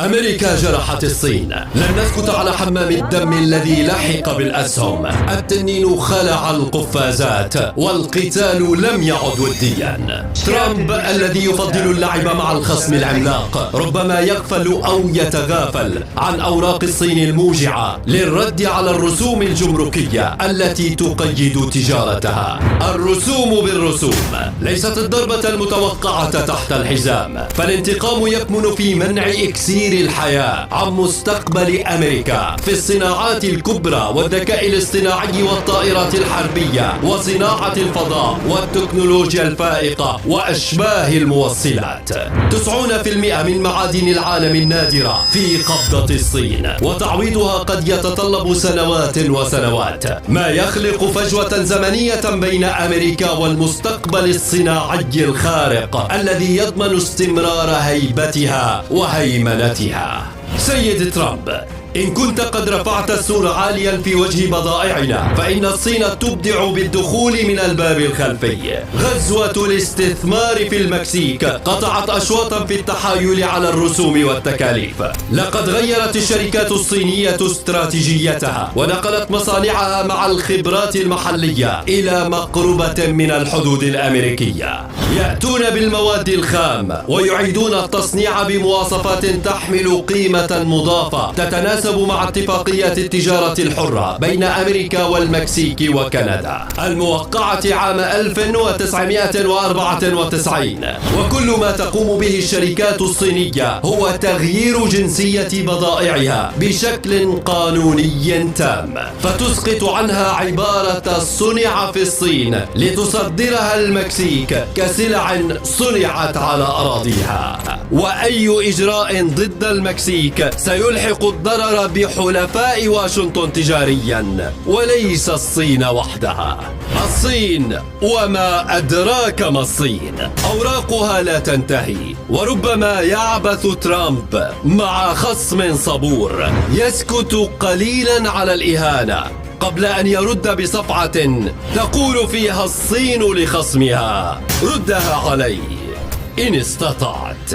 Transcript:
أمريكا جرحت الصين. لن نسكت على حمام الدم الذي لحق بالأسهم. التنين خلع القفازات والقتال لم يعد وديا. ترامب الذي يفضل اللعب مع الخصم العملاق ربما يغفل أو يتغافل عن أوراق الصين الموجعة للرد على الرسوم الجمركية التي تقيد تجارتها. الرسوم بالرسوم ليست الضربة المتوقعة تحت الحزام، فالانتقام يكمن في منع إكسير الحياة عن مستقبل أمريكا في الصناعات الكبرى والذكاء الاصطناعي والطائرات الحربية وصناعة الفضاء والتكنولوجيا الفائقة وأشباه الموصلات. 90% من معادن العالم النادرة في قبضة الصين، وتعويضها قد يتطلب سنوات وسنوات، ما يخلق فجوة زمنية بين أمريكا والمستقبل الصناعي الخارق الذي يضمن استمرار هيبتها وهيمنتها. سيد ترامب، إن كنت قد رفعت السور عاليا في وجه بضائعنا، فإن الصين تبدع بالدخول من الباب الخلفي. غزوة الاستثمار في المكسيك قطعت أشواطا في التحايل على الرسوم والتكاليف. لقد غيرت الشركات الصينية استراتيجيتها ونقلت مصانعها مع الخبرات المحلية إلى مقربة من الحدود الأمريكية. يأتون بالمواد الخام ويعيدون التصنيع بمواصفات تحمل قيمة مضافة تتناسب مع اتفاقيات التجارة الحرة بين أمريكا والمكسيك وكندا الموقعة عام 1994. وكل ما تقوم به الشركات الصينية هو تغيير جنسية بضائعها بشكل قانوني تام، فتسقط عنها عبارة صنع في الصين لتصدرها المكسيك كسلع صنعت على أراضيها. وأي إجراء ضد المكسيك سيلحق الضرر بحلفاء واشنطن تجاريا وليس الصين وحدها. الصين وما أدراك ما الصين، أوراقها لا تنتهي، وربما يعبث ترامب مع خصم صبور يسكت قليلا على الإهانة قبل أن يرد بصفعة تقول فيها الصين لخصمها: ردها علي إن استطعت.